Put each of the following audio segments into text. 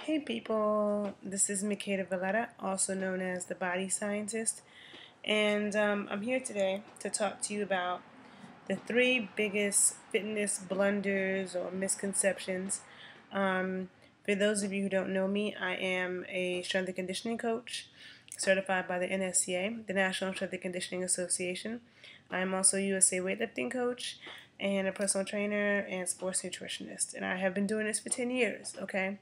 Hey people, this is Makeda Voletta, also known as the Body Scientist, and I'm here today to talk to you about the three biggest fitness blunders or misconceptions. For those of you who don't know me, I am a strength and conditioning coach certified by the NSCA, the National Strength and Conditioning Association. I am also a USA weightlifting coach and a personal trainer and sports nutritionist, and I have been doing this for 10 years, okay?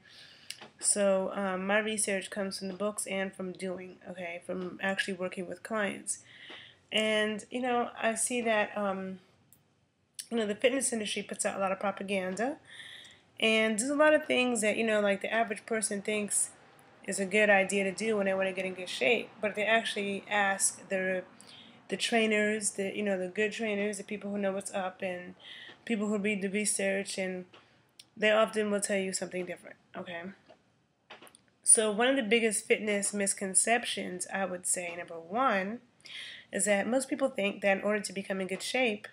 So my research comes from the books and from doing, okay, from actually working with clients. And, I see that, the fitness industry puts out a lot of propaganda. And there's a lot of things that, like the average person thinks is a good idea to do when they want to get in good shape. But they actually ask the trainers, the good trainers, the people who know what's up, and people who read the research, and they often will tell you something different, okay? So one of the biggest fitness misconceptions, I would say, number one, is that most people think that in order to become in good shape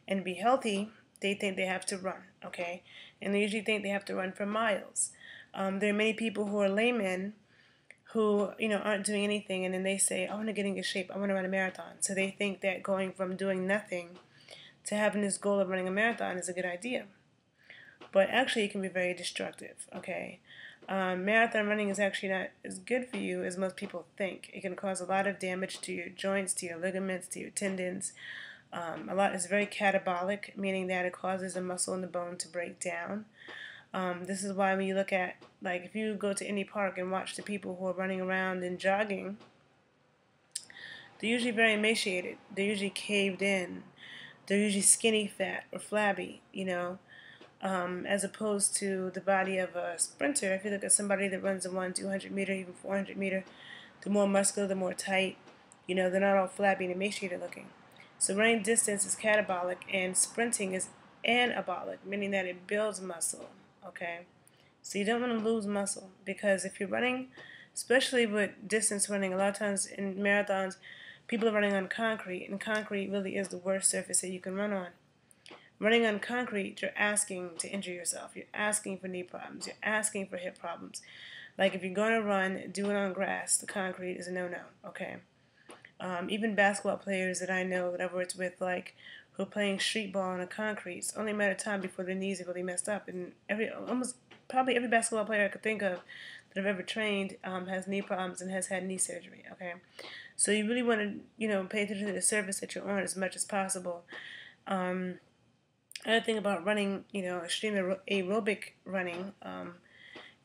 and be healthy, they think they have to run, okay? And they usually think they have to run for miles. There are many people who are laymen who, aren't doing anything, and then they say, I want to get in good shape, I want to run a marathon. So they think that going from doing nothing to having this goal of running a marathon is a good idea. But actually, it can be very destructive, okay? Marathon running is actually not as good for you as most people think. It can cause a lot of damage to your joints, to your ligaments, to your tendons. It's very catabolic, meaning that it causes the muscle and the bone to break down. This is why when you look at, like, if you go to any park and watch the people who are running around and jogging, they're usually very emaciated. They're usually caved in. They're usually skinny fat or flabby, as opposed to the body of a sprinter. If you look at somebody that runs a 200 meter, even 400 meter, the more muscular, the more tight, they're not all flabby and emaciated looking. So running distance is catabolic and sprinting is anabolic, meaning that it builds muscle, okay? So you don't want to lose muscle, because if you're running, especially with distance running, a lot of times in marathons, people are running on concrete, and concrete really is the worst surface that you can run on. Running on concrete, you're asking to injure yourself. You're asking for knee problems. You're asking for hip problems. Like, if you're going to run, do it on grass. The concrete is a no-no, okay? Even basketball players that I know that I've worked with, like, who are playing street ball on a concrete, it's only a matter of time before their knees are really messed up. And probably every basketball player I could think of that I've ever trained has knee problems and has had knee surgery, okay? So you really want to, pay attention to the surface that you're on as much as possible. Another thing about running, extreme aerobic running,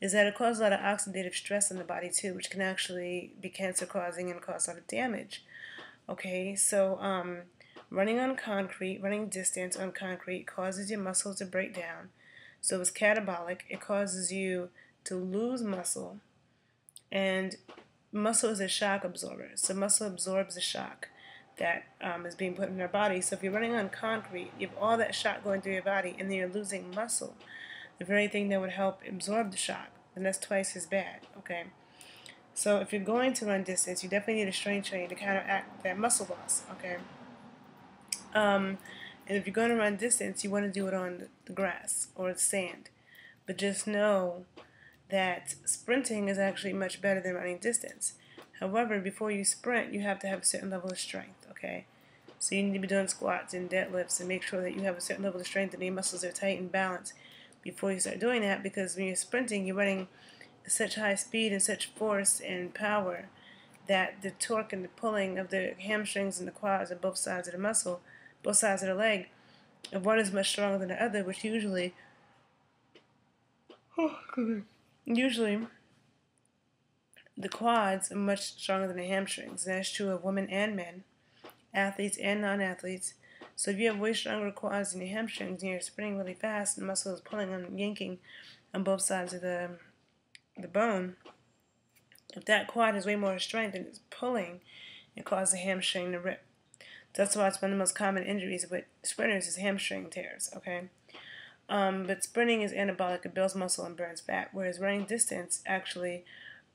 is that it causes a lot of oxidative stress in the body too, which can actually be cancer causing and cause a lot of damage. Okay, so running on concrete, running distance on concrete causes your muscles to break down. So it's catabolic. It causes you to lose muscle, and muscle is a shock absorber. So muscle absorbs the shock that is being put in our body. So if you're running on concrete, you have all that shock going through your body, and then you're losing muscle, the very thing that would help absorb the shock, and that's twice as bad, okay? So if you're going to run distance, you definitely need a strength training to counteract that muscle loss, okay? And if you're going to run distance, you want to do it on the grass or the sand. But just know that sprinting is actually much better than running distance. However, before you sprint, you have to have a certain level of strength, okay? So you need to be doing squats and deadlifts and make sure that you have a certain level of strength and your muscles are tight and balanced before you start doing that, because when you're sprinting, you're running at such high speed and such force and power that the torque and the pulling of the hamstrings and the quads and both sides of the muscle, both sides of the leg, if one is much stronger than the other, which usually the quads are much stronger than the hamstrings. And that's true of women and men, athletes and non-athletes. So if you have way stronger quads than your hamstrings and you're sprinting really fast, the muscle is pulling and yanking on both sides of the bone, if that quad has way more strength and it's pulling, it causes the hamstring to rip. That's why it's one of the most common injuries with sprinters is hamstring tears, okay? But sprinting is anabolic. It builds muscle and burns fat, whereas running distance actually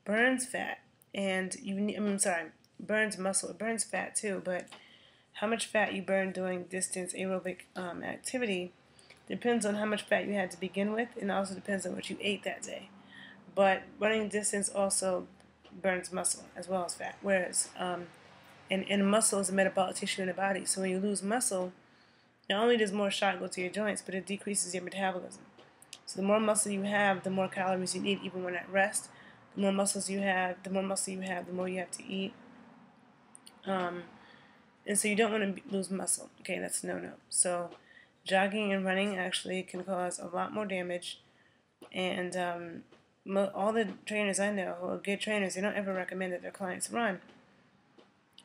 burns fat, and burns muscle. It burns fat too, but how much fat you burn doing distance aerobic activity depends on how much fat you had to begin with, and also depends on what you ate that day. But running distance also burns muscle as well as fat. Whereas, and muscle is a metabolic tissue in the body. So when you lose muscle, not only does more shot go to your joints, but it decreases your metabolism. So the more muscle you have, the more calories you need, even when at rest. The more muscles you have, the more muscle you have, the more you have to eat. And so you don't want to lose muscle. Okay, that's a no-no. So jogging and running actually can cause a lot more damage. And all the trainers I know who are good trainers, they don't ever recommend that their clients run.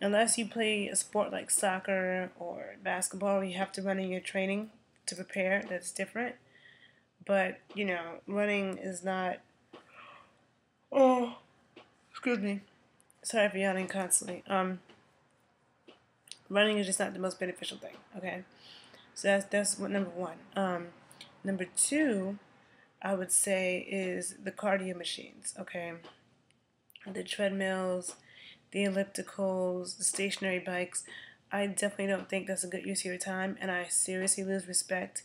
Unless you play a sport like soccer or basketball where you have to run in your training to prepare, that's different. But, you know, running is not... Oh, excuse me. Sorry for yawning constantly. Running is just not the most beneficial thing, okay? So that's what number one. Number two, I would say, is the cardio machines, okay? The treadmills, the ellipticals, the stationary bikes. I definitely don't think that's a good use of your time, and I seriously lose respect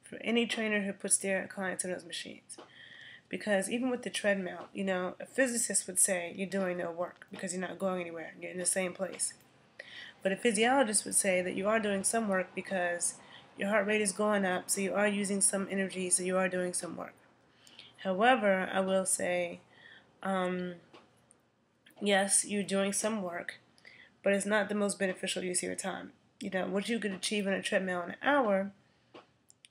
for any trainer who puts their clients on those machines. Because even with the treadmill, you know, a physicist would say you're doing no work because you're not going anywhere. You're in the same place. But a physiologist would say that you are doing some work because your heart rate is going up, so you are using some energy, so you are doing some work. However, I will say, yes, you're doing some work, but it's not the most beneficial use of your time. You know, what you could achieve on a treadmill in an hour,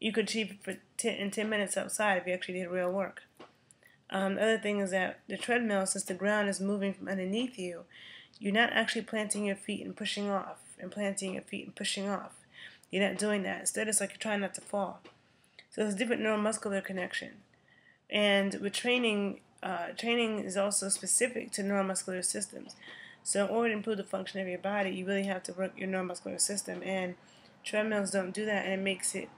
you could achieve in 10 minutes outside if you actually did real work. The other thing is that the treadmill, since the ground is moving from underneath you, you're not actually planting your feet and pushing off, and planting your feet and pushing off. You're not doing that. Instead, it's like you're trying not to fall. So there's different neuromuscular connection. And with training, training is also specific to neuromuscular systems. So in order to improve the function of your body, you really have to work your neuromuscular system. And treadmills don't do that, and it makes it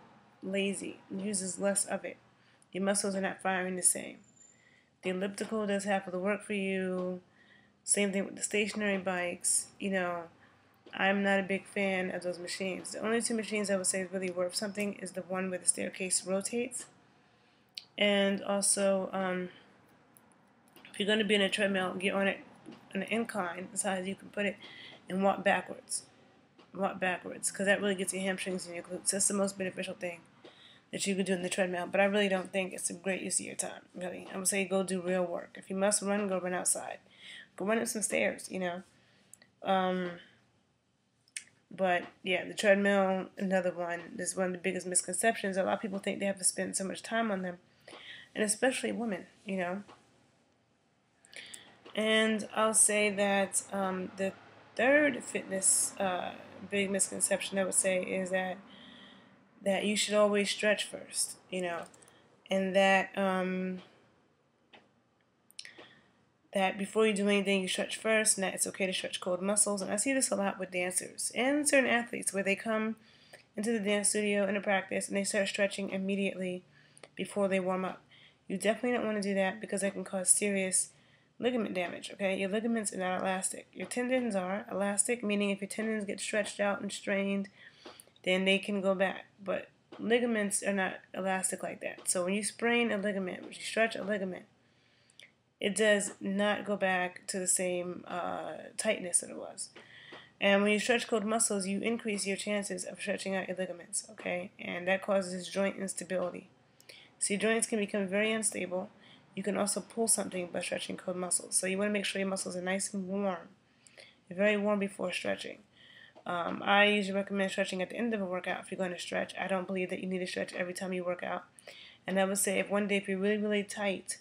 lazy. It uses less of it. Your muscles are not firing the same. The elliptical does half of the work for you. Same thing with the stationary bikes. You know, I'm not a big fan of those machines. The only two machines I would say is really worth something is the one where the staircase rotates. And also, if you're going to be in a treadmill, get on it on an incline, as high as you can put it, and walk backwards. Walk backwards, because that really gets your hamstrings and your glutes. That's the most beneficial thing that you could do in the treadmill. But I really don't think it's a great use of your time, really. I would say go do real work. If you must run, go run outside. Go run up some stairs, you know. But yeah, the treadmill, another one. This is one of the biggest misconceptions. A lot of people think they have to spend so much time on them, and especially women, you know. And I'll say that the third fitness big misconception I would say is that you should always stretch first, you know, and that that before you do anything, you stretch first, and that it's okay to stretch cold muscles. And I see this a lot with dancers and certain athletes where they come into the dance studio in a practice and they start stretching immediately before they warm up. You definitely don't want to do that because that can cause serious ligament damage, okay? Your ligaments are not elastic. Your tendons are elastic, meaning if your tendons get stretched out and strained, then they can go back. But ligaments are not elastic like that. So when you sprain a ligament, when you stretch a ligament, it does not go back to the same tightness that it was. And when you stretch cold muscles, you increase your chances of stretching out your ligaments, okay? And that causes joint instability. So your joints can become very unstable. You can also pull something by stretching cold muscles. So you want to make sure your muscles are nice and warm. Very warm before stretching. I usually recommend stretching at the end of a workout if you're going to stretch. I don't believe that you need to stretch every time you work out. And I would say if one day if you're really, really tight,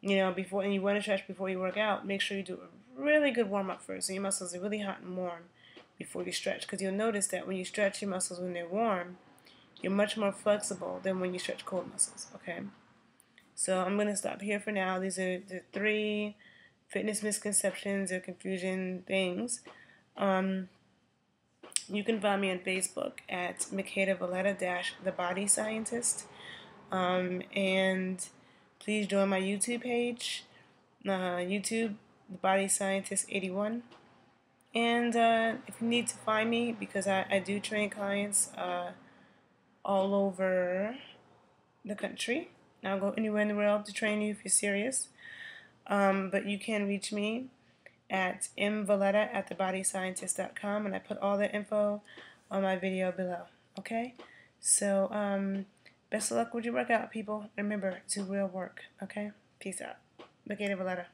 you know, and you want to stretch before you work out, make sure you do a really good warm-up first. So your muscles are really hot and warm before you stretch. Because you'll notice that when you stretch your muscles when they're warm, you're much more flexible than when you stretch cold muscles, okay? So I'm going to stop here for now. These are the 3 fitness misconceptions or confusion things. You can find me on Facebook at Makeda Voletta - The Body Scientist. And please join my YouTube page, YouTube, The Body Scientist 81. And if you need to find me, because I do train clients all over the country, I'll go anywhere in the world to train you if you're serious. But you can reach me at mvoletta@thebodyscientist.com, and I put all the info on my video below. Okay? So, best of luck with your workout, people. Remember, do real work. Okay? Peace out. Makeda Voletta.